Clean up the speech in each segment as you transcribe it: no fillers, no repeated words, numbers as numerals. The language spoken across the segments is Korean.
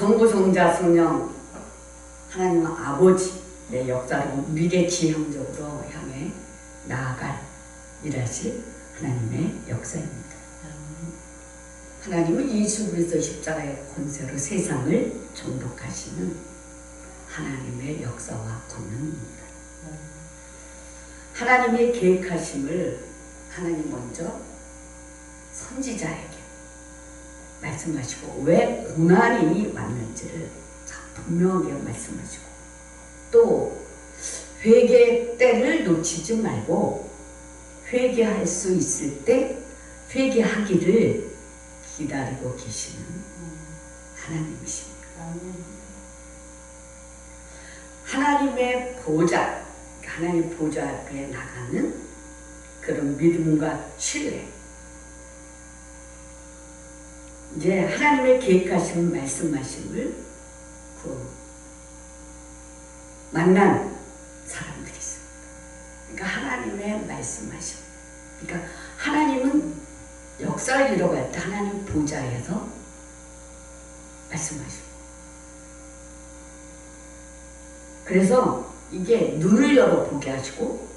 성부성자 성령 하나님 아버지의 역사로 미래지향적으로 향해 나아갈 일하실 하나님의 역사입니다. 하나님은 예수 그리스도 십자가의 권세로 세상을 정복하시는 하나님의 역사와 권능입니다. 하나님의 계획하심을 하나님 먼저 선지자에게 말씀하시고 왜 고난이 왔는지를 분명하게 말씀하시고 또 회개의 때를 놓치지 말고 회개할 수 있을 때 회개하기를 기다리고 계시는 하나님이십니다. 하나님의 보좌, 하나님 보좌 앞에 나가는 그런 믿음과 신뢰, 이제 하나님의 계획하신 말씀하심을 만난 사람들이 있습니다. 그러니까 하나님의 말씀하심, 그러니까 하나님은 역사를 이뤄갈 때 하나님 보좌에서 말씀하시고, 그래서 이게 눈을 열어 보게 하시고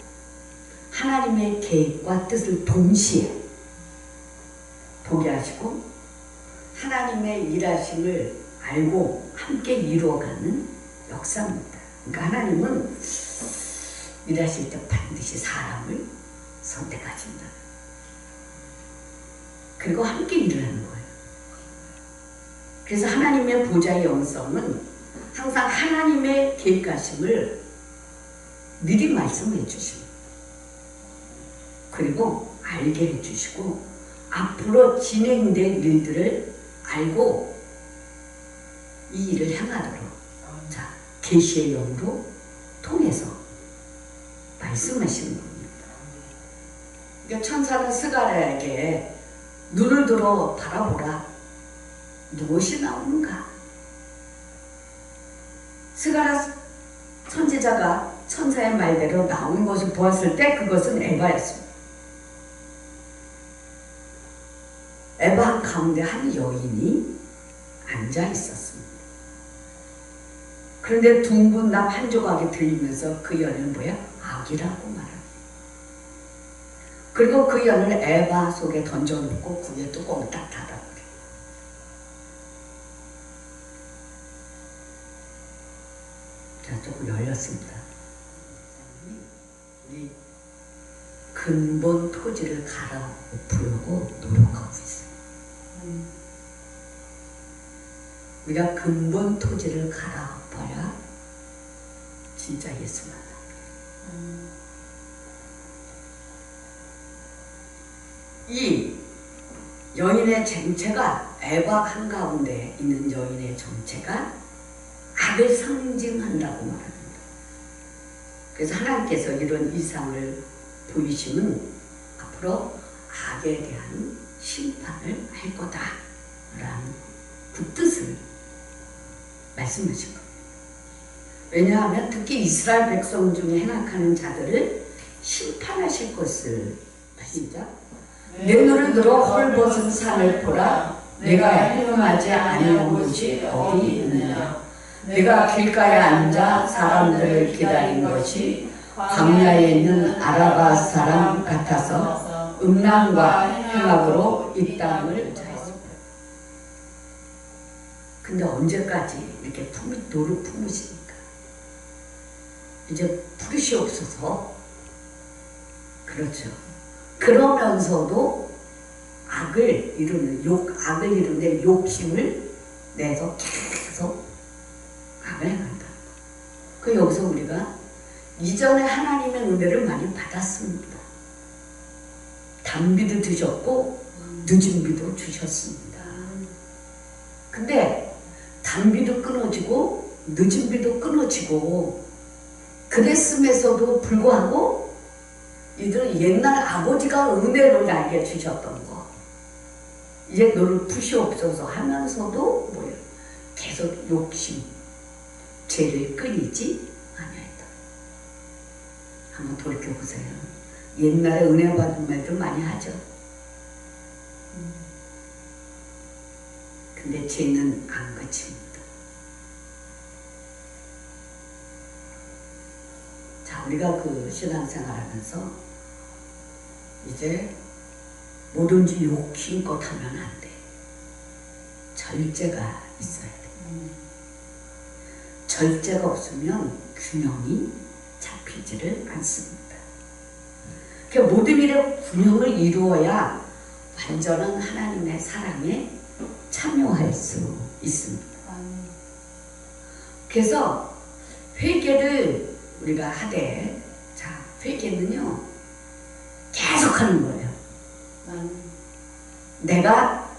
하나님의 계획과 뜻을 동시에 보게 하시고 하나님의 일하심을 알고 함께 이루어가는 역사입니다. 그러니까 하나님은 일하실 때 반드시 사람을 선택하신다. 그리고 함께 일을 하는 거예요. 그래서 하나님의 보좌의 영성은 항상 하나님의 계획하심을 미리 말씀해 주십니다. 그리고 알게 해주시고 앞으로 진행될 일들을 알고 이 일을 행하도록 자 계시의 영으로 통해서 말씀하시는 겁니다. 그러니까 천사는 스가랴에게 눈을 들어 바라보라. 무엇이 나오는가? 스가랴 선지자가 천사의 말대로 나온 것을 보았을 때 그것은 에바였습니다. 에바 가운데 한 여인이 앉아 있었습니다. 그런데 둥근 납 한 조각이 들리면서 그 연을 뭐야? 악이라고 말합니다. 그리고 그 연을 에바 속에 던져놓고 구에 뚜껑을 딱 닫아버려요. 자, 조금 열렸습니다. 우리 근본 토지를 갈아엎으려고 노력하고 있어요. 우리가 근본 토지를 갈아엎어야 진짜 예수 만납니다. 이 여인의 정체가 에바 한가운데 있는 여인의 정체가 악을 상징한다고 말합니다. 그래서 하나님께서 이런 이상을 보이시면 앞으로 악에 대한 심판을 할 거다라는 그 뜻을 말씀하신 겁니다. 왜냐하면 특히 이스라엘 백성 중에 행악하는 자들을 심판하실 것을 시작. 내 눈을 들어 헐벗은 산을 보라. 내가 행음하지 아니한 곳이 어디 있느냐. 내가 길가에 앉아 사람들을 기다린 것이 광야에 있는 아라바 사람 같아서 음란과 행악으로 이 땅을 차했습니다. 근데 언제까지 이렇게 노를 품으시니까 이제 부르시 없어서 그렇죠. 그러면서도 악을 이루는 욕심을 내서 계속 악을 행한다. 그 여기서 우리가 이전에 하나님의 은혜를 많이 받았습니다. 단비도 주셨고 늦은 비도 주셨습니다. 근데 단비도 끊어지고 늦은 비도 끊어지고 그랬음에도 불구하고 이들은 옛날 아버지가 은혜를 나에게 주셨던 거 이제 너를 푸시옵소서 하면서도 뭐예요? 계속 욕심 죄를 끊이지 아니하였다. 한번 돌이켜보세요. 옛날에 은혜 받은 말도 많이 하죠. 근데 죄는 안 그칩니다. 우리가 그 신앙생활하면서 이제 뭐든지 욕심껏 하면 안 돼. 절제가 있어야 돼. 절제가 없으면 균형이 잡히지를 않습니다. 그 모든 일에 균형을 이루어야 완전한 하나님의 사랑에 참여할 수 있습니다. 그래서 회개를 우리가 하되, 자, 회개는요 계속 하는 거예요. 내가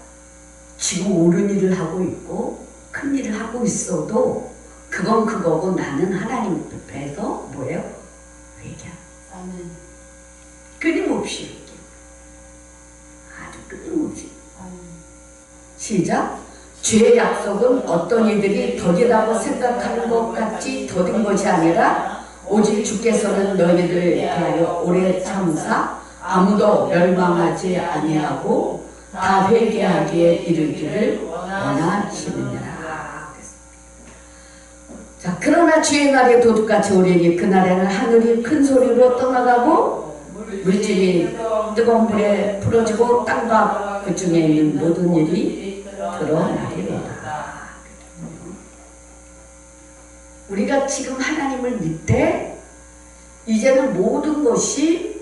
지금 옳은 일을 하고 있고 큰 일을 하고 있어도 그건 그거고 나는 하나님 앞에서 뭐예요? 회개. 끊임없이 회개. 아주 끊임없이. 시작. 죄의 약속은 어떤 이들이 덕이라고 생각하는 것 같이 더딘 것이 아니라 오직 주께서는 너희를 대하여 오래 참사 아무도 멸망하지 아니하고 다 회개하기에 이르기를 원하시느니라. 자, 그러나 주의 날에 도둑같이 오리니 그날에는 하늘이 큰 소리로 떠나가고 물질이 뜨거운 불에 풀어지고 땅과 그 중에 있는 모든 일이 드러나리로다. 우리가 지금 하나님을 믿되 이제는 모든 것이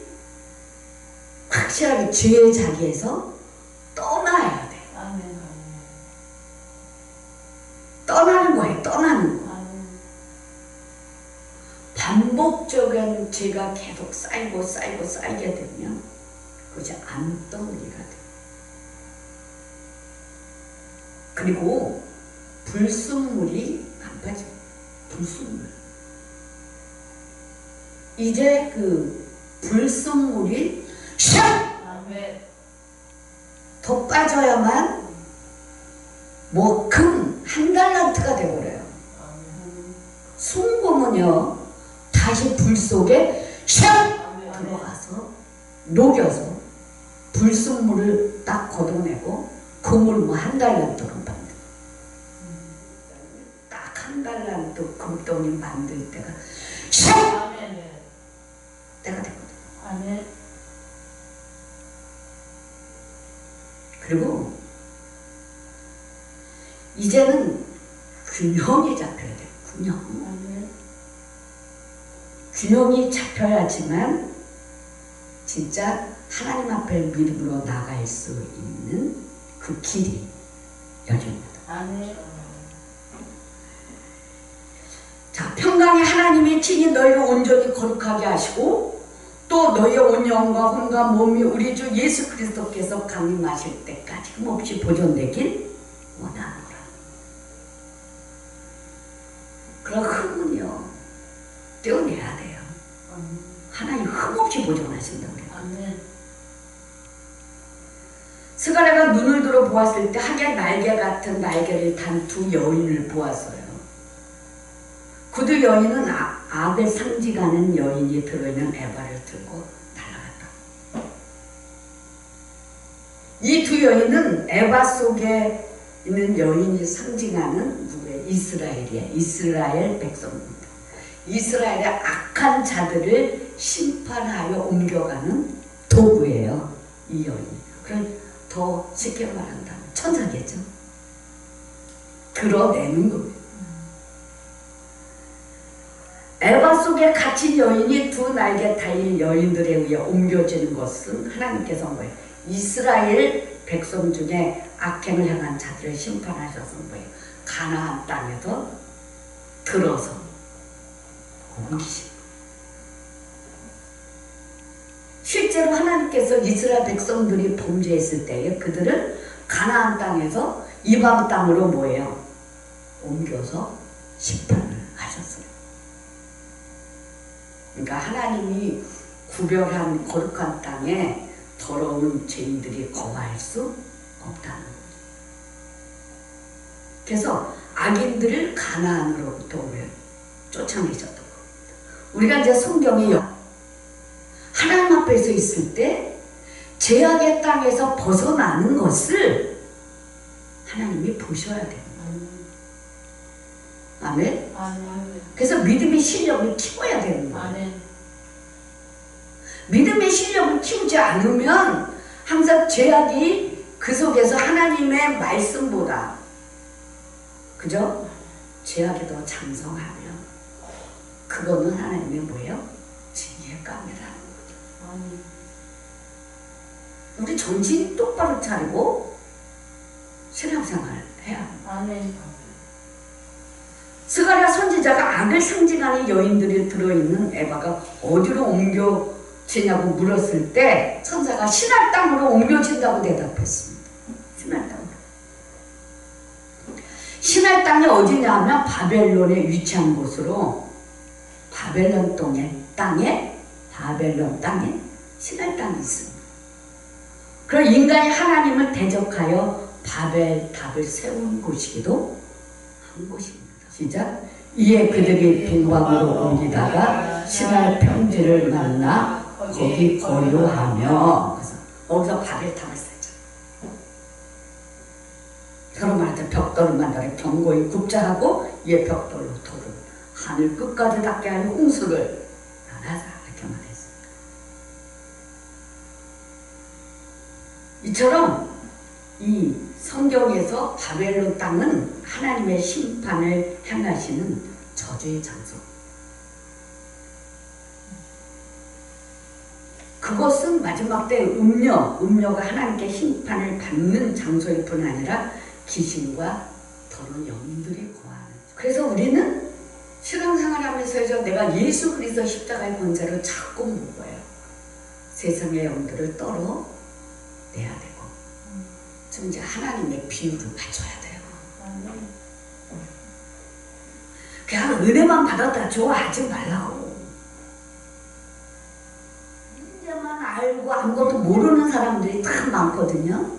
확실하게 죄의 자리에서 떠나야 돼. 떠나는 거예요. 떠나는 거. 반복적인 죄가 계속 쌓이고 쌓이게 되면 그것이 암덩어리가 돼. 그리고 불순물이 많아져. 불순물. 이제 그 불순물이 샥! 더 빠져야만 뭐 금 한 달란트가 돼버려요. 순금은요 다시 불 속에 샥! 들어가서 녹여서 불순물을 딱 걷어내고 금을 뭐 한 달란트로 만들. 딱 한 달란트 금덩이 만들 때가 샥! 때가 되거든. 그리고 이제는 균형이 잡혀야 돼. 균형이 잡혀야지만 진짜 하나님 앞에 믿음으로 나갈 수 있는 그 길이 열립니다. 자, 평강의 하나님이 친히 너희를 온전히 거룩하게 하시고 또 너희의 온 영과 혼과 몸이 우리 주 예수 그리스도께서 강림하실 때까지 흠없이 보존되길 원하노라. 그럼 흠은요 떼어내야 돼요. 하나님 흠없이 보존하신다고 그래요. 스가랴가 눈을 들어 보았을 때 하계 날개 같은 날개를 단 두 여인을 보았어요. 그 두 여인은 악을 상징하는 여인이 들어있는 에바를 들고 날아갔다. 이 두 여인은 에바 속에 있는 여인이 상징하는 누구예요? 이스라엘이에요. 이스라엘 백성입니다. 이스라엘의 악한 자들을 심판하여 옮겨가는 도구예요. 이 여인. 그럼 더 쉽게 말한다면 천사겠죠. 드러내는 거예요. 에바 속에 갇힌 여인이 두 날개 달린 여인들에 의해 옮겨지는 것은 하나님께서 뭐예요? 이스라엘 백성 중에 악행을 향한 자들을 심판하셔서 뭐예요? 가나안 땅에서 들어서 옮기신. 실제로 하나님께서 이스라엘 백성들이 범죄했을 때에 그들은 가나안 땅에서 이방 땅으로 뭐예요? 옮겨서 심판을 하셨어요. 그러니까 하나님이 구별한 거룩한 땅에 더러운 죄인들이 거할 수 없다는 거죠. 그래서 악인들을 가나안으로부터 쫓아내셨던 겁니다. 우리가 이제 성경이 하나님 앞에서 있을 때 죄악의 땅에서 벗어나는 것을 하나님이 보셔야 됩니다. 아멘? 아멘. 그래서 믿음의 실력을 키워야 되는 거예요. 아멘. 믿음의 실력을 키우지 않으면 항상 죄악이 그 속에서 하나님의 말씀보다, 그죠? 죄악이 더 장성하면 그거는 하나님의 뭐예요? 징계의 감이라. 우리 정신 똑바로 차리고 신앙생활 해야 합니다. 스가랴 선지자가 악을 상징하는 여인들이 들어있는 에바가 어디로 옮겨지냐고 물었을 때 천사가 신할 땅으로 옮겨진다고 대답했습니다. 신할 땅으로. 신할 땅이 어디냐 하면 바벨론에 위치한 곳으로 바벨론 땅에 신할 땅이 있습니다. 그럼 인간이 하나님을 대적하여 바벨탑을 세운 곳이기도 한 곳입니다. 시작. 이에 그들이 동방으로 옮기다가 신할 평지를 만나 거기 거류하며, 그래서 거기서 바벨탑을 세죠. 서로 말하자 벽돌을 만들어 견고히 굽자하고 이에 벽돌로 돌을 하늘 끝까지 닿게 하는 홍수를 나가자, 이렇게 말했습니다. 이처럼 이 성경에서 바벨론 땅은 하나님의 심판을 향하시는 저주의 장소. 그것은 마지막 때 음녀가 하나님께 심판을 받는 장소일 뿐 아니라 귀신과 더러운 영들이 거하는. 그래서 우리는 신앙생활하면서 내가 예수 그리스도 십자가의 권세로 자꾸 먹어요. 세상의 영들을 떨어내야 되고, 좀 이제 하나님의 비율을 맞춰야 돼요. 그냥 은혜만 받았다 좋아하지 말라고. 인제만 알고 아무것도 모르는 사람들이 참 많거든요.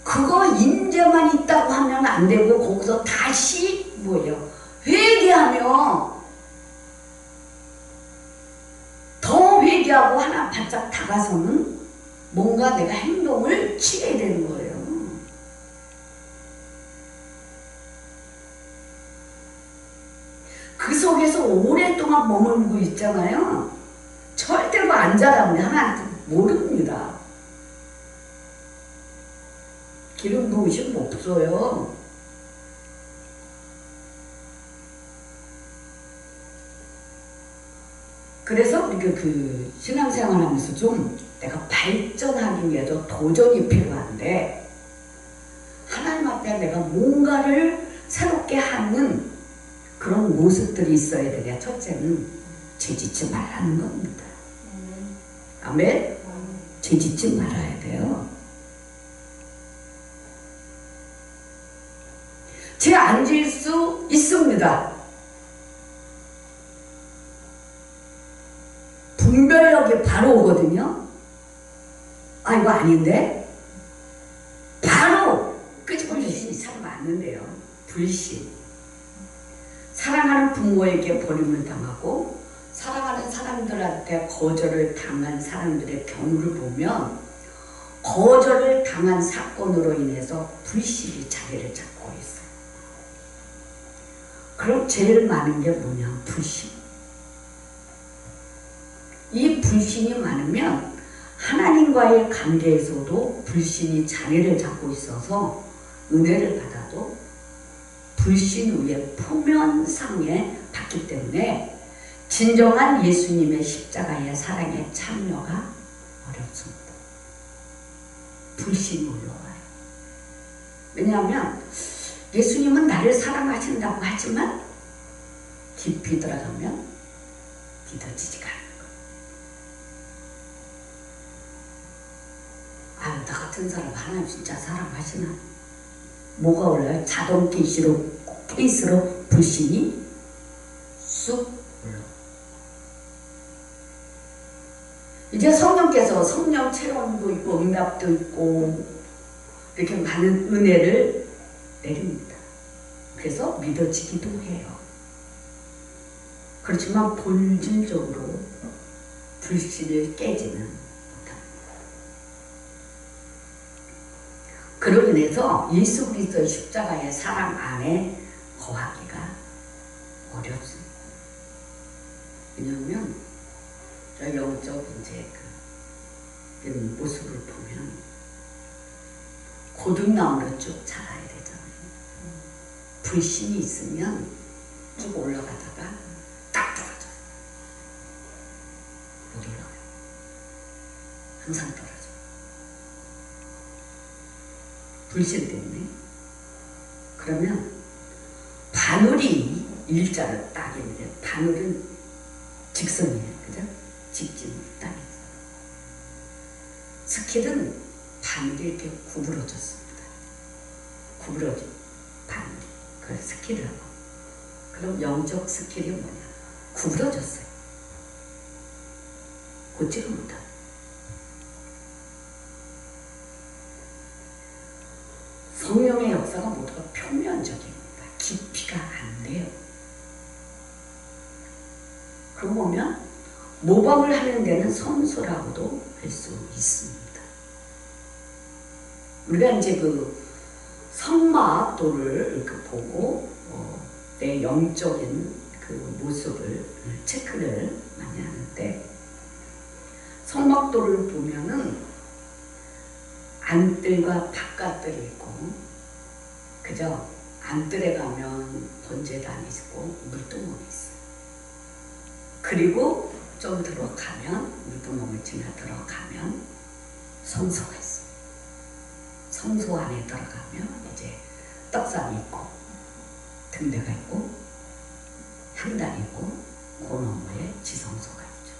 그거 인재만 있다고 하면 안 되고 거기서 다시 뭐예요? 회개하며 더 회개하고 하나 바짝 다가서는 뭔가 내가 행동을 취해야 되는 거예요. 그 속에서 오랫동안 머물고 있잖아요. 절대로 안 자랍니다. 하나님도 모릅니다. 기름 부으심 없어요. 그래서 우리가 그 신앙생활 하면서 좀 내가 발전하기 위해서 도전이 필요한데, 하나님 앞에 내가 뭔가를 새롭게 하는 그런 모습들이 있어야 되냐. 첫째는 죄짓지 말라는 겁니다. 아멘? 죄짓지 말아야 돼요. 죄 안 지을 수 있습니다. 분별력이 바로 오거든요. 아, 이거 아닌데? 바로 끄집어주시니 참 많은데요. 불신. 사랑하는 부모에게 버림을 당하고 사랑하는 사람들한테 거절을 당한 사람들의 경우를 보면 거절을 당한 사건으로 인해서 불신이 자리를 잡고 있어요. 그럼 제일 많은 게 뭐냐? 불신. 이 불신이 많으면 하나님과의 관계에서도 불신이 자리를 잡고 있어서 은혜를 받아도 불신 위에 표면상에 받기 때문에 진정한 예수님의 십자가의 사랑에 참여가 어렵습니다. 불신이 올라와요. 왜냐하면 예수님은 나를 사랑하신다고 하지만 깊이 들어가면 믿어지지가 않아요. 아유, 나 같은 사람 하나님 진짜 사랑하시나? 뭐가 올라요? 자동 케이스로 불신이 쑥 올라. 이제 성령께서 성령 체험도 있고 응답도 있고 이렇게 많은 은혜를 내립니다. 그래서 믿어지기도 해요. 그렇지만 본질적으로 불신을 깨지는 그로 인해서 예수 그리스도의 십자가의 사랑 안에 거하기가 어렵습니다. 왜냐하면 영적 이제 이런 모습을 보면 고등나무로 쭉 자라야 되잖아요. 불신이 있으면 쭉 올라가다가 딱 떨어져요. 못 올라가요. 항상 떨어져요. 불신 때문에. 그러면 바늘이 일자로 딱 있는데 바늘은 직선이에요. 그죠? 직진으로 딱 있어요. 스킬은 바늘이 이렇게 구부러졌습니다. 구부러진 바늘. 그 스킬이라고. 그럼 영적 스킬이 뭐냐? 구부러졌어요. 고치가 못하요. 성령의 역사가 모두가 표면적입니다. 깊이가 안 돼요. 그러고 보면 모방을 하는 데는 선수라고도 할 수 있습니다. 우리가 이제 그 성막도를 보고 내 영적인 그 모습을 체크를 많이 하는데, 성막도를 보면은 안뜰과 바깥뜰이 있고, 그죠? 안뜰에 가면 번제단이 있고 물두멍이 있어요. 그리고 좀 들어가면, 물두멍을 지나 들어가면 성소가 있어요. 성소 안에 들어가면 이제 떡상이 있고 등대가 있고 향단이 있고 그 너머에 지성소가 있죠.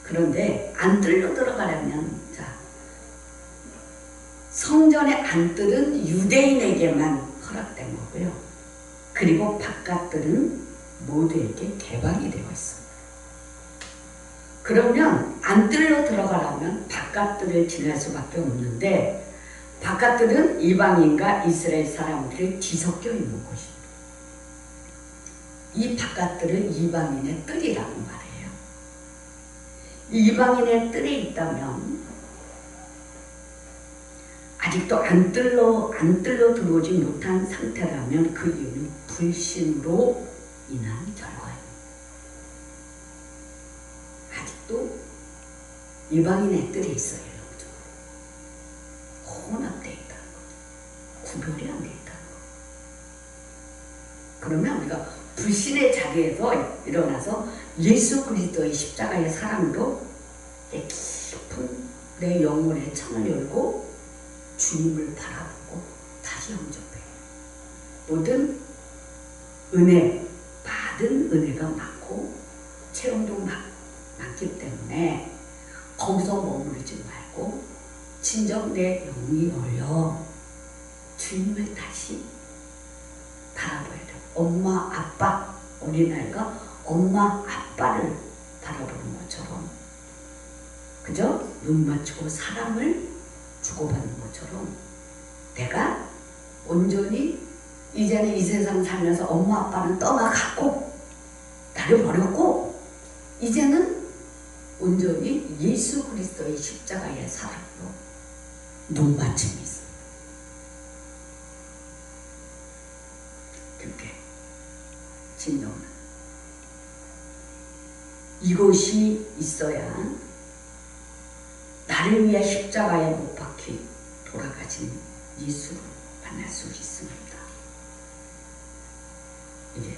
그런데 안뜰로 들어가려면, 자, 성전의 안뜰은 유대인에게만 허락된 거고요. 그리고 바깥뜰은 모두에게 개방이 되어 있습니다. 그러면 안뜰로 들어가려면 바깥뜰을 지날 수밖에 없는데, 바깥뜰은 이방인과 이스라엘 사람들이 뒤섞여 있는 곳입니다. 이 바깥뜰은 이방인의 뜰이라고 말해요. 이방인의 뜰이 있다면 아직도 안뜰로 들어오지 못한 상태라면 그 이유는 불신으로 인한 결과입니다. 아직도 이방인의 뜰이 있어요. 혼합되어 있다는 거죠. 구별이 안 되어 있다는 거죠. 그러면 우리가 불신의 자리에서 일어나서 예수 그리스도의 십자가의 사랑으로 깊은 내 영혼의 창을 열고 주님을 바라보고 다시 영접해요. 모든 은혜, 받은 은혜가 많고 체험도 많기 때문에 거기서 머무르지 말고 진정 내 영이 열려 주님을 다시 바라봐야 돼요. 엄마, 아빠, 어린아이가 엄마, 아빠를 바라보는 것처럼, 그죠? 눈 맞추고 사랑을 주고받는 것처럼 내가 온전히 이제는 이 세상 살면서 엄마, 아빠는 떠나갔고 나를 버렸고 이제는 온전히 예수 그리스도의 십자가의 사랑으로 눈맞춤이 있습니다. 그렇게 진정은 이것이 있어야 나를 위해 십자가에 못 박혀 돌아가신 예수를 만날 수 있습니다. 이제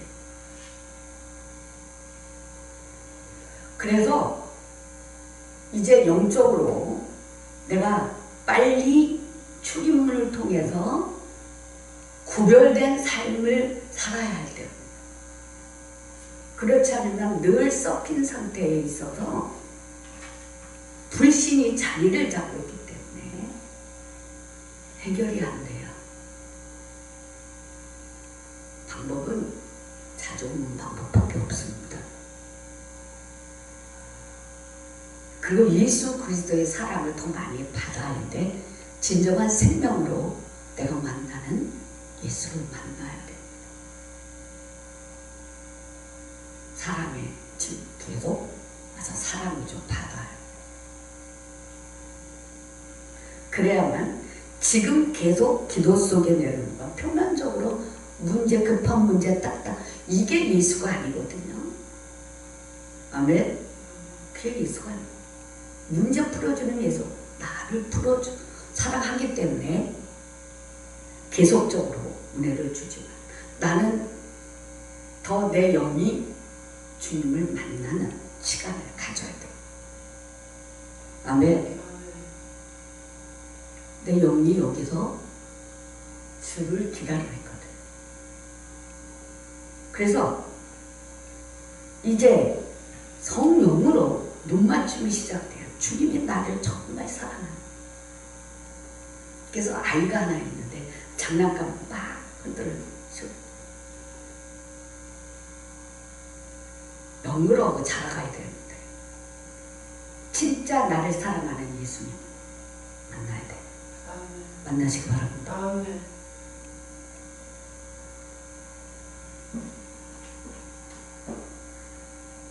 그래서 이제 영적으로 내가 빨리 출입문을 통해서 구별된 삶을 살아야 할 때, 그렇지 않으면 늘 섞인 상태에 있어서 불신이 자리를 잡고 있기 때문에 해결이 안 돼요. 방법은 자주 없는 방법밖에 없습니다. 그리고 예수 그리스도의 사랑을 더 많이 받아야 돼. 진정한 생명으로 내가 만나는 예수를 만나야 돼. 사랑의 계속 와서 사랑을 좀 받아요. 그래야만 지금 계속 기도 속에 내려오는 거, 표면적으로 급한 문제 딱딱, 이게 예수가 아니거든요. 아멘. 그게 예수가 문제 풀어주는 예수. 나를 풀어주 사랑하기 때문에 계속적으로 은혜를 주지만 나는 더 내 영이 주님을 만나는 시간을 가져야 돼. 아멘. 내 영이 여기서 주를 기다리고 있거든. 그래서 이제 성령으로 눈맞춤이 시작돼요. 주님이 나를 정말 사랑하는. 그래서 아이가 하나 있는데 장난감 막 흔들어주고 영으로 자라가야 되는데 진짜 나를 사랑하는 예수님 만나야 돼. 만나시기 바랍니다.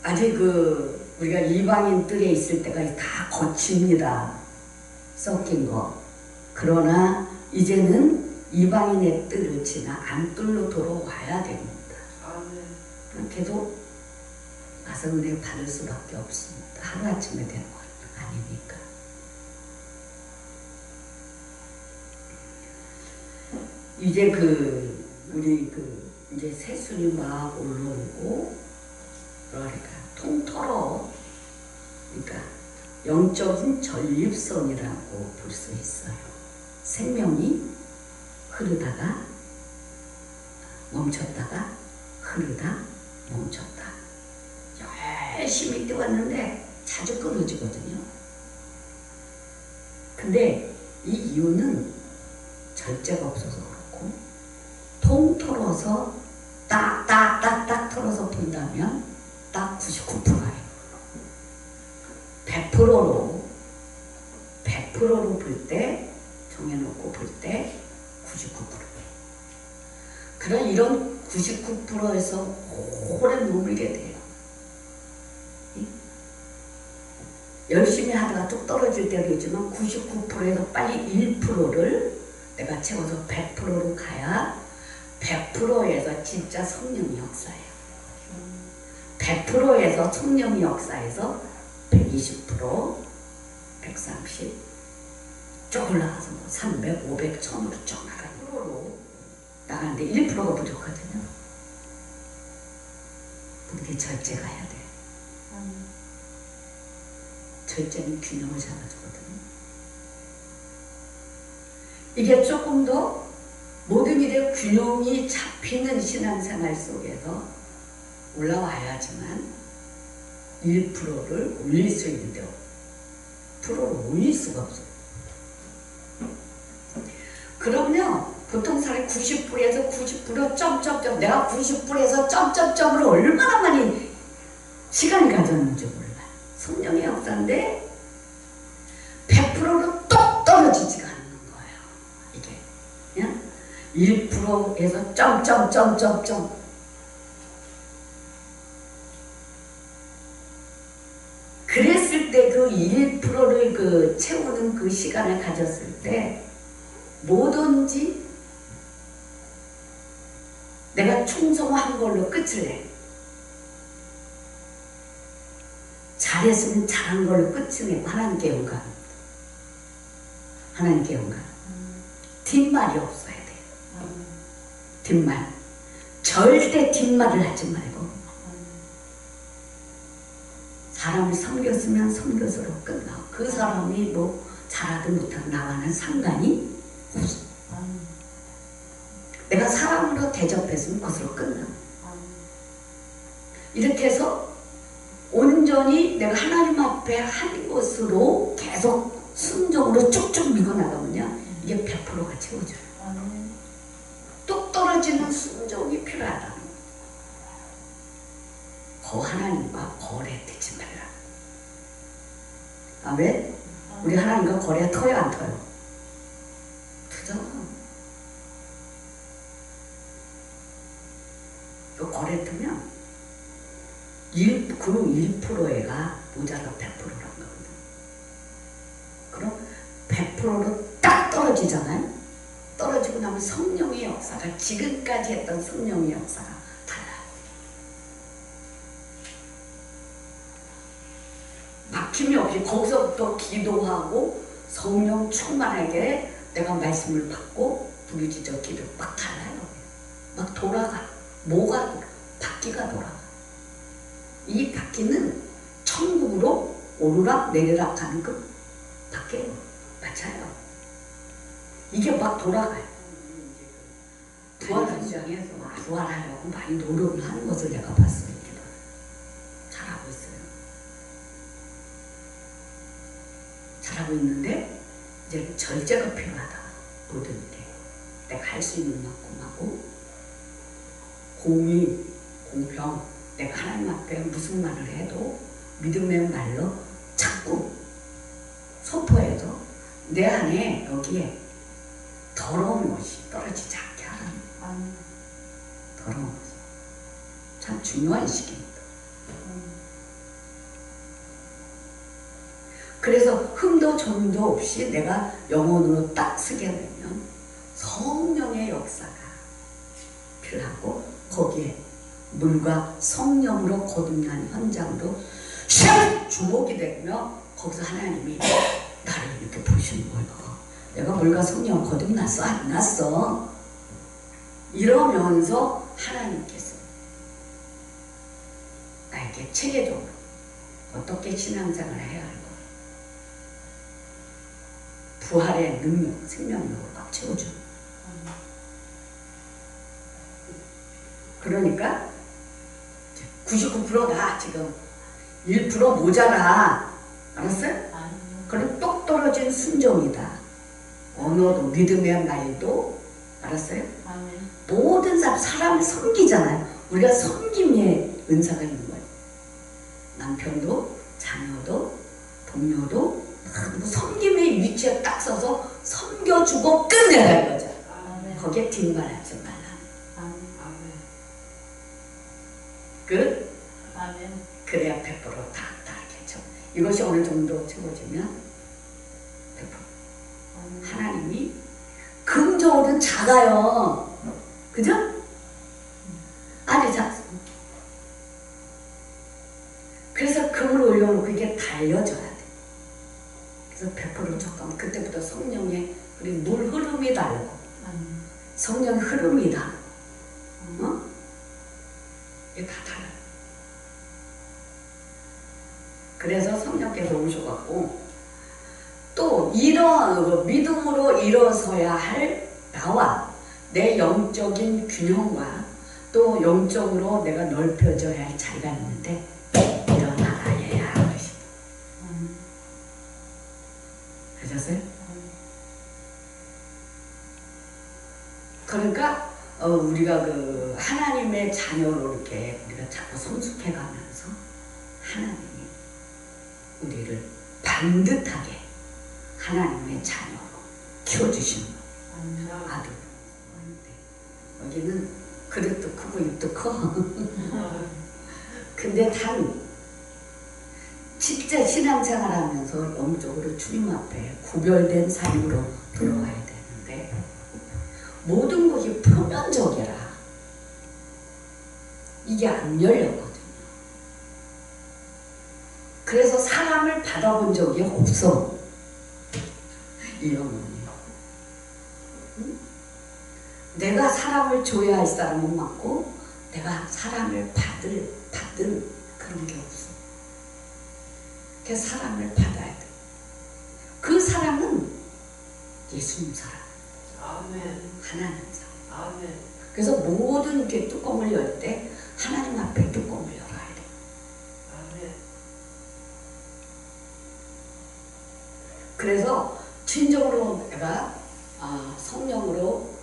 아직 우리가 이방인 뜰에 있을 때가 다 거칩니다. 섞인 거. 그러나 이제는 이방인의 뜰을 지나 안뜰로 돌아와야 됩니다. 계속 가서 은혜 받을 수밖에 없습니다. 하루아침에 되는 건 아니니까. 이제 우리 이제 새순이 막 올라오고 그러니까 통틀어 그러니까 영적인 전립선이라고 볼 수 있어요. 생명이 흐르다가 멈췄다가 흐르다 멈췄다. 열심히 뛰었는데 자주 끊어지거든요. 근데 이 이유는 절제가 없어서 그렇고 통틀어서 딱딱딱딱 털어서 본다면 딱 99%예요. 100%로 볼 때 정해놓고 볼 때 99%. 그런 이런 99%에서 오래 머물게 돼요. 열심히 하다가 뚝 떨어질 때도 있지만 99%에서 빨리 1%를 내가 채워서 100%로 가야 100%에서 진짜 성령의 역사예요. 100%에서 성령의 역사에서 120%, 130, 쭉 올라가서 뭐 300, 500, 1000으로 쭉 나가는 프로로 나가는데 1%가 부족하거든요. 그게 절제가 해야 돼. 절제는 균형을 잡아주거든요. 이게 조금 더 모든 일에 균형이 잡히는 신앙생활 속에서 올라와야지만 1%를 올릴 수 있는데 프로를 올릴 수가 없어요. 그럼요, 보통 사람이 90%에서 90% 점점점 내가 90%에서 점점점으로 얼마나 많이 시간을 가졌는지 몰라요. 성령의 역사인데 100%로 똑 떨어지지가 않는 거예요. 이게 그냥 1%에서 점점점점점 그랬을 때 그 1%를 채우는 그 시간을 가졌을 때 뭐든지 내가 충성한 걸로 끝을 내. 잘했으면 잘한 걸로 끝을 내고 하나님께 영광. 하나님께 영광. 뒷말이 없어야 돼요. 뒷말. 절대 뒷말을 하지 말고 사람을 섬겼으면 섬겨서로 끝나고 그 사람이 뭐 잘하든 못하든 나와는 상관이 없어. 내가 사람으로 대접했으면 그것으로 끝나. 이렇게 해서 온전히 내가 하나님 앞에 한 것으로 계속 순종으로 쭉쭉 밀고 나가면요 이게 100%가 채워져요. 뚝 떨어지는 순종이 필요하다. 하나님과 거래되지 말라. 아멘? 우리 하나님과 거래 터요 안 터요? 터잖아. 그 거래 터면 그 1%가 모자라 100%란 거거든. 그럼 100%로 딱 떨어지잖아요. 떨어지고 나면 성령의 역사가 지금까지 했던 성령의 역사가 달라요. 아낌없이 거기서부터 기도하고 성령 충만하게 내가 말씀을 받고 부르짖어 기도 막 달라요. 막 돌아가. 뭐가 돌아? 바퀴가 돌아가. 이 바퀴는 천국으로 오르락 내리락 하는 그 바퀴예요. 맞아요. 이게 막 돌아가요. 부활 현장에서 부활하려고 많이 노력을 하는 것을 내가 봤어요. 잘하고 있어요. 잘하고 있는데 이제 절제가 필요하다. 모든 일에 내가 할 수 있는 만큼 하고 공의, 공평, 내가 하나님 앞에 무슨 말을 해도 믿음의 말로 자꾸 선포해서 내 안에 여기에 더러운 것이 떨어지지 않게 하라는 더러운 것이 참 중요한 시기입니다. 그래서 흠도 점도 없이 내가 영혼으로 딱 쓰게 되면 성령의 역사가 필요하고 거기에 물과 성령으로 거듭난 현장으로 샥 주목이 되며 거기서 하나님이 나를 이렇게 보시는 거예요. 내가 물과 성령 거듭났어? 안 났어? 이러면서 하나님께서 나에게 체계적으로 어떻게 신앙생활을 해야 할까? 부활의 능력, 생명력을 막 채워주는. 그러니까 99%다 지금 1% 모자라. 알았어요? 그럼 똑 떨어진 순종이다. 언어도 믿음의 말도 알았어요? 모든 사람을 섬기잖아요. 우리가 섬김의 은사가 있는 거예요. 남편도 자녀도 동료도 섬김의 위치에 딱 서서 섬겨주고 끝내라 이거죠. 거기에 뒷말하지 말라. 끝. 그래야 100% 다 이것이 어느 정도 채워지면 100%. 하나님이 긍정으로는 작아요. 그죠? 아주 작습니다. 그래서 금을 올려놓고 이게 달려져야 돼. 그래서 100% 적감. 그때부터 성령의 물 흐름이 다르고 성령의 흐름이 다르고 이게 다 달라요. 그래서 성령께서 오셔갖고 또 이러한 믿음으로 일어서야 할 나와 내 영적인 균형과 또 영적으로 내가 넓혀져야 할 자리가 있는데 일어나라 얘야 그러시다. 하셨어요? 그러니까 우리가 그 하나님의 자녀로 이렇게 우리가 자꾸 성숙해가면서 하나님이 우리를 반듯하게 하나님의 자녀로 키워주시는 거예요. 아들. 여기는 그릇도 크고 입도 커. 근데 단 진짜 신앙생활 하면서 영적으로 주님 앞에 구별된 삶으로 들어가야 되는데 모든 것이 표면적이라 이게 안 열렸거든요. 그래서 사람을 받아본 적이 없어. 이 영혼이. 내가 사람을 줘야 할 사람은 많고 내가 사람을 받은 그런 게 없어. 그래서 사람을 받아야 돼. 그 사람은 예수님 사람. 하나님 사람. 그래서 모든 이렇게 뚜껑을 열 때 하나님 앞에 뚜껑을 열어야 돼. 그래서 진정으로 내가 성령으로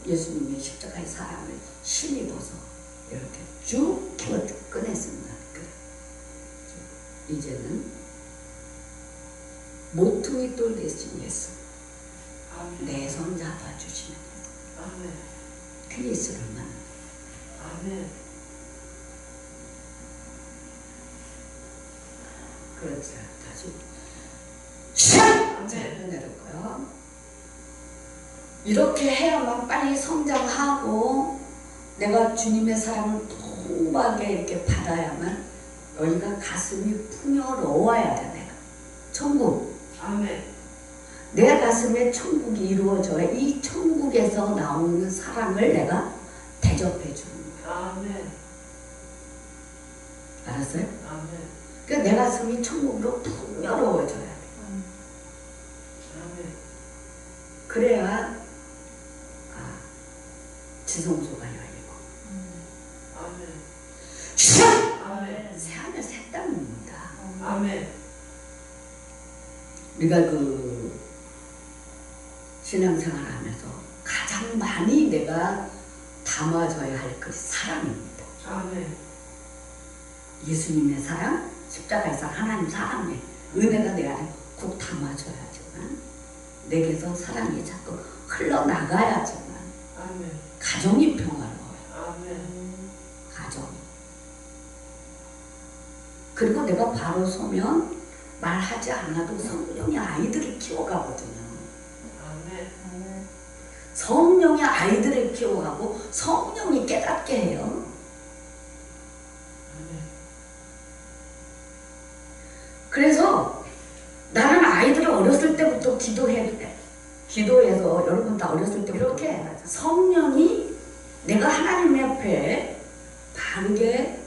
예수님의 십자가의 사랑을 힘입어서 이렇게 쭉 키워 꺼냈습니다. 이제는 모퉁이 돌 대신 예수 내 손 잡아주시면 그 예수를 만나. 그렇죠. 다시 샥! 내려놓고요. 이렇게 해야만 빨리 성장하고 내가 주님의 사랑을 풍부하게 이렇게 받아야만 너희가 가슴이 풍요로워야 돼. 내가 천국. 아멘. 내 가슴에 천국이 이루어져야 이 천국에서 나오는 사랑을 내가 대접해 주는 거야. 아멘. 알았어요? 아멘. 그러니까 내 가슴이 천국으로 풍요로워져야 돼. 아멘. 그래야 지성소가 열리고 아멘. 슉! 아멘. 새하늘 새 땅입니다. 아멘. 우리가 그 신앙생활을 하면서 가장 많이 내가 담아줘야 할 것이 사랑입니다. 아멘. 예수님의 사랑, 십자가의 사랑, 하나님 사랑의 은혜가 내 안에 꼭 담아줘야지만 내게서 사랑이 자꾸 흘러나가야지만 아멘. 가정이 평화로워요. 아멘. 가정이. 그리고 내가 바로 서면 말하지 않아도 성령이 아이들을 키워가거든요. 아멘. 성령이 아이들을 키워가고 성령이 깨닫게 해요. 아멘. 그래서 나는 아이들을 어렸을 때부터 기도해서 여러분 다 어렸을 때부터 이렇게 성령이 내가 하나님 앞에 바르게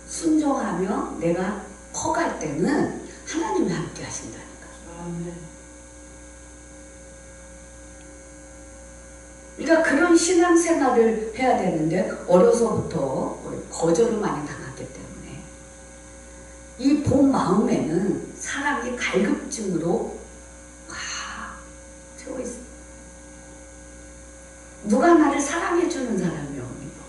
순종하며 내가 커갈 때는 하나님이 함께 하신다니까. 아멘. 그러니까 그런 신앙생활을 해야 되는데 어려서부터 거절을 많이 당했기 때문에 이 본 마음에는 사랑이 갈급증으로 채워 있어. 누가 나를 사랑해주는 사람이 없는 거.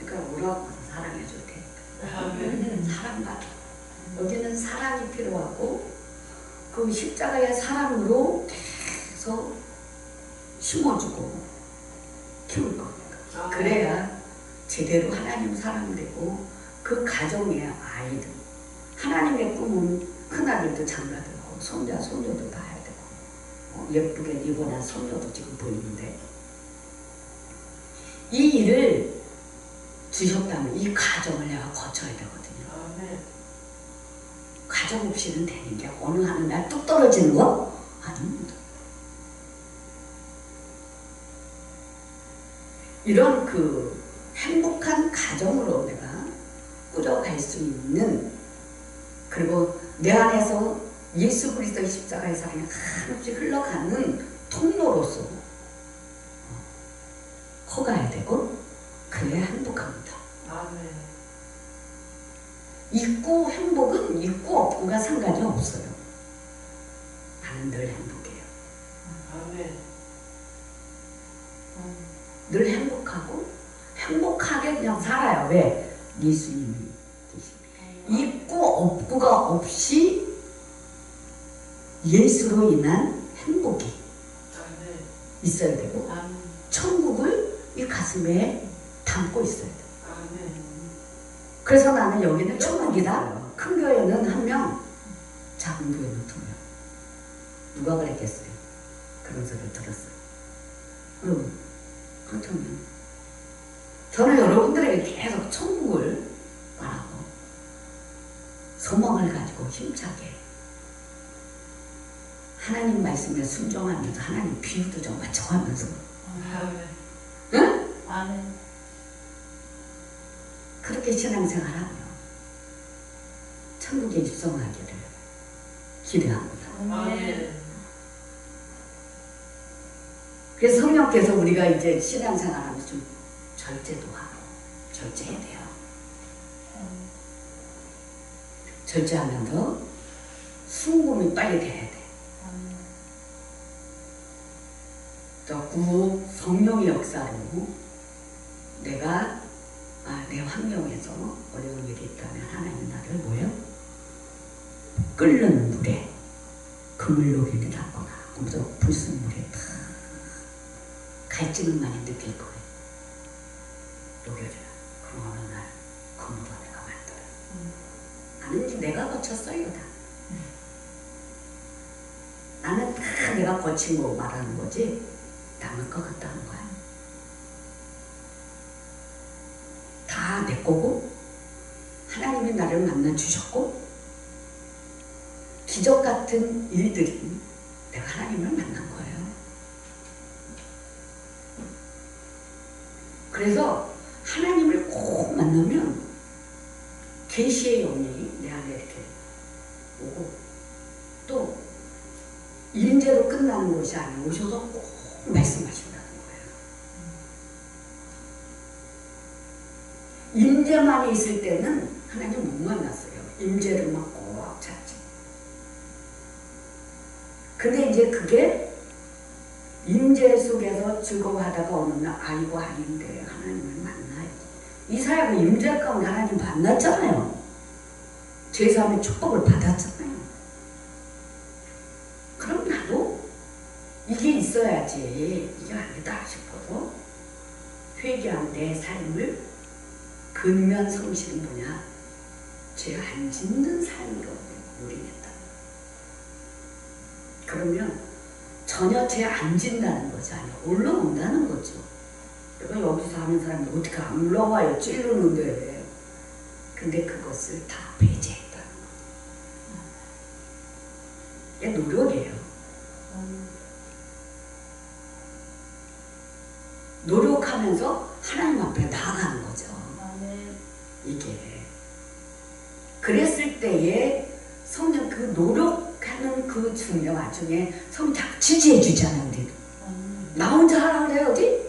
그러니까 뭐라고 사랑해줄 테니까. 아멘. 사랑받아. 여기는 사랑이 필요하고 그 십자가의 사랑으로 계속 심어주고 키울 겁니다. 그래야 제대로 하나님 사랑되고 그 가정의 아이들 하나님의 꿈은 큰아들도 장가들고 손자 손녀도 봐야 되고 예쁘게 입어난 손녀도 지금 보이는데 이 일을 주셨다면 이 가정을 내가 거쳐야 되거든요. 아멘. 가정 없이는 되는 게 어느 하는 날 뚝 떨어지는 거 아닙니다. 이런 그 행복한 가정으로 내가 꾸려갈 수 있는 그리고 내 안에서 예수 그리스도의 십자가의 사랑이 한없이 흘러가는 통로로서 커가야 되고 그래야 행복합니다. 아멘. 있고 행복은 있고 없고가 상관이 없어요. 나는 늘 행복해요. 아멘. 늘 행복하고 행복하게 그냥 살아요. 왜? 예수님이 계십니다. 있고 없고가 없이 예수로 인한 행복이 아멘. 있어야 되고 아멘. 천국을 이 가슴에 담고 있어야 돼요. 아멘. 그래서 나는 여기는 천국이다. 큰 교회는 한 명, 작은 교회는 두 명. 누가 그랬겠어요? 그런 소리를 들었어요. 그렇다면 저는 여러분들에게 계속 천국을 말하고 소망을 가지고 힘차게 하나님 말씀에 순종하면서 하나님 비유도 좀 맞춰가면서 아멘. 응? 아멘. 그렇게 신앙생활하며 천국에 입성하기를 기대합니다. 아멘. 그래서 성령께서 우리가 이제 신앙생활하면서 좀 절제도 하고 절제해야 돼요. 절제하면서 순금이 빨리 돼야 돼. 또 성령의 역사로 내가 내 환경에서 어려운 일이 있다면 하나님 나를 뭐예요? 끓는 물에 그물놀이를 하거나 그래서 불순물에 다 갈증을 많이 느낄 거예요. 녹여줘요. 그럼 어느 날 그물로 내가 만들어요. 나는 이제 내가 거쳤어요 다. 나는 다 내가 거친 거 말하는 거지 남의 것 같다는 거야. 다 내 거고 하나님이 하나님이 나를 만나주셨고 기적 같은 일들이 내가 하나님을 만난 거예요. 그래서 하나님을 꼭 만나면 계시의 영이 내 안에 이렇게 오고 또 임재로 끝나는 것이 아니고 오셔서 꼭 말씀하신다는 거예요. 임재만 있을 때는 하나님 못 만났어요. 임재를만 꼭 찾지. 근데 이제 그게 임재 속에서 즐거워하다가 어느 날 아이고 아닌데 하나님을 만나야지. 이사야가 임재 가운데 하나님 만났잖아요. 제3의 축복을 받았잖아요. 그럼 나도 이게 있어야지 이게 아니다 싶어서 회개한 내 삶을 근면 성실은 뭐냐? 죄 안 짓는 삶으로 우리겠다. 그러면 전혀 죄 안 짓는다는 것이 아니라 올라온다는 거죠. 내가 여기서 하는 사람이 어떻게 안 올라와요? 찌르는데. 근데 그것을 다 배제했다는 거예요. 이게 노력이에요. 노력하면서 하나님 앞에 나아가는 거죠. 이게. 그랬을 때에 성령 그 노력하는 그 중에 와중에 성령 자꾸 지지해 주잖아요. 우리 나 혼자 하라 그래 어디?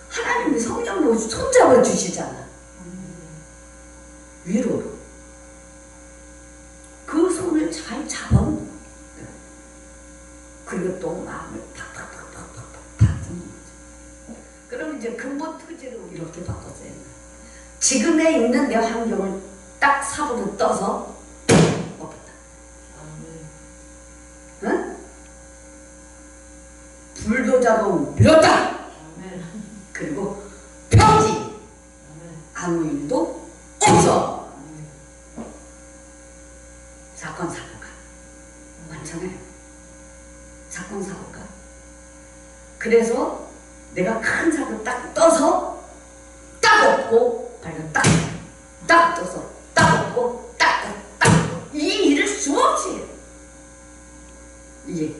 하나님이 성령으로 손잡아 주시잖아. 위로로. 그 손을 잘 잡아놓는 거예요. 그리고 또 마음을 팍팍팍팍팍팍 다듬는 거죠. 그럼 이제 근본 토지를 이렇게 바꿨어요. 지금에 있는 내 환경을 딱 삽으로 떠서 엎었다. 응? 불도자로 밀었다. 그리고 평지 아무 일도 없어. 사건 사고가 많잖아요. 사건 사고가. 그래서 내가 큰 사고 딱 떠서 딱 엎고 발로 딱 떠서 딱 엎고 딱 이 일을 수없이 해요. 이게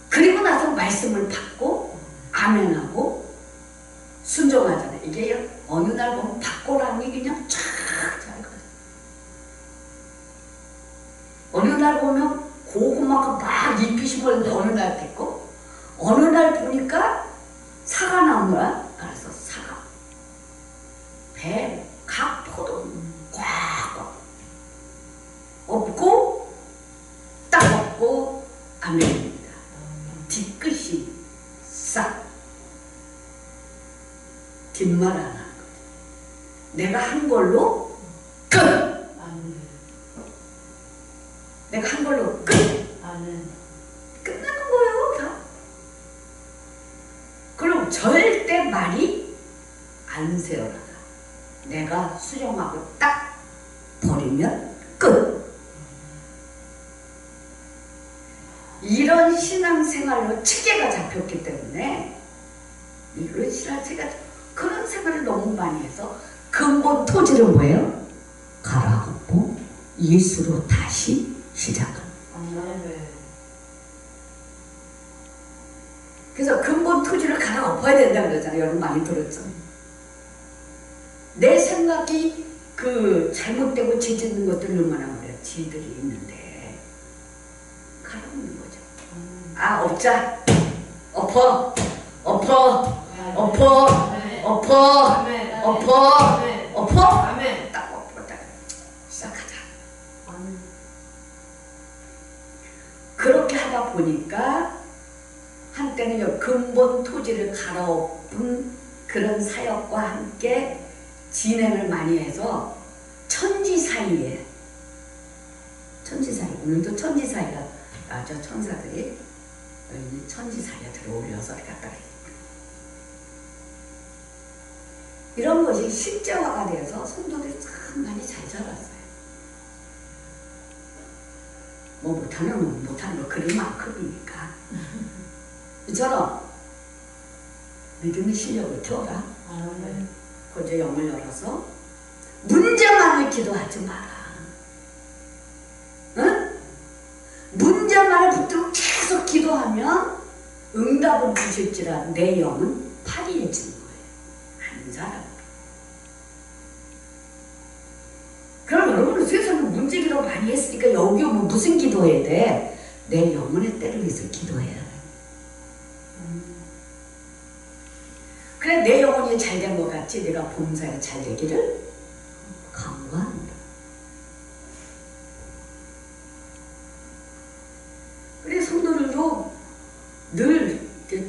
그리고 나서 말씀을 받고 아멘하고 순종하잖아요. 이게 어느 날 보면 받고라는 게 그냥 쫙 잘 가요. 어느 날 보면 고구마가 막 잎이 심었는데 어느 날 됐고 어느 날 보니까 사과 나무야. 그래서 사과 배, 각 포도 꽉 엎고 딱 엎고 아멘입니다. 뒤끝이 싹 뒷말 안 하는 거죠. 내가 한 걸로 끝! 내가 한 걸로 끝! 끝나는 거예요 다. 그럼 절대 말이 안 세어나가. 내가 수정하고 딱 버리면 끝! 이런 신앙생활로 체계가 잡혔기 때문에 이런 신앙생활 그런 생활을 너무 많이 해서 근본 토지는 뭐예요? 갈아엎고 예수로 다시 시작하는. 그래서 근본 토지를 갈아엎어야 된다는 거잖아요. 여러분 많이 들었죠? 내 생각이 그 잘못되고 죄짓는 것들 얼마나 말이야 지들이 있는데 갈아엎는 거죠. 아 엎자 엎어 엎어 엎어 엎어 엎어 엎어 딱 엎어 딱 시작하자. 그렇게 하다 보니까 한때는 근본 토지를 갈아엎은 그런 사역과 함께 진행을 많이 해서 천지 사이에 오늘도 천지 사이가 나죠. 천사들이 천지 사이에 들어올려서 갖다 이런 것이 실제화가 돼서 성도들이 참 많이 잘 자랐어요. 뭐 못하는 거 그리만큼이니까. 이처럼 믿음의 실력을 키워라. 먼저 영을 열어서 문제만을 기도하지 마라. 응? 문제만을 붙들고 계속 기도하면 응답은 주실지라 내 영은 파리해지는 거예요. 한 사람. 그럼 여러분은 세상에 문제 기도 많이 했으니까 여기 오면 무슨 기도해야 돼? 내 영혼의 때를 위해서 기도해야 돼. 그래 내 영혼이 잘 된 것 같이 내가 봉사에 잘 되기를 간구한다. 그래 성도들도 늘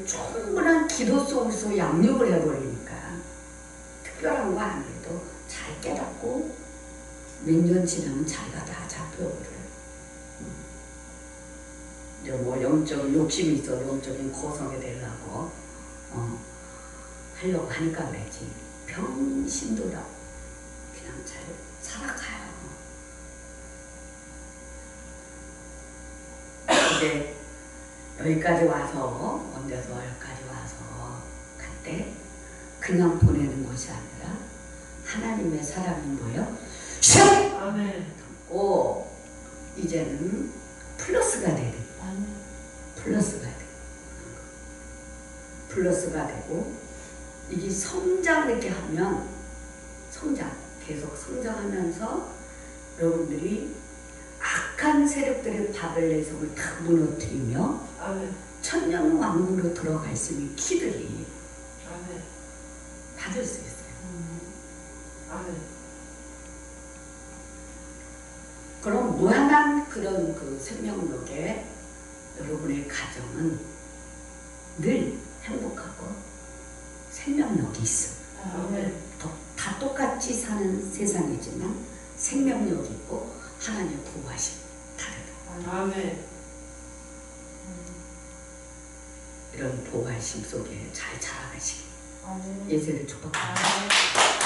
충분한 기도 속에서 양육을 해버리니까 특별한 거 안 해도 잘 깨닫고 몇 년 지나면 자기가 다 잡혀버려요. 이제 뭐 영적인 욕심이 있어 영적인 고성이 되려고 하려고 하니까 그랬지. 병신도라 그냥 잘 살아가요. 이제 여기까지 와서 언제서 여기까지 와서 갈 때 그냥 보내는 것이 아니라 하나님의 사랑이 뭐예요? 슉! 아멘. 오 이제는 플러스가 되는 플러스가 되고 이게 성장 이렇게 하면 계속 성장하면서 여러분들이 악한 세력들의 바벨레성을 다 무너뜨리며 아멘. 천년 왕국으로 들어갈 수 있는 키들이 아멘. 받을 수 있어요. 아멘. 그럼 무한한 그런 그 생명력에 여러분의 가정은 늘 행복하고 생명력이 있어. 아멘. 다 똑같이 사는 세상이지만 생명력이 있고 하나님의 부하심 다르다. 아멘. 이런 부하심 속에 잘 자라가시기 아멘. 예수를 축복합니다. 아멘.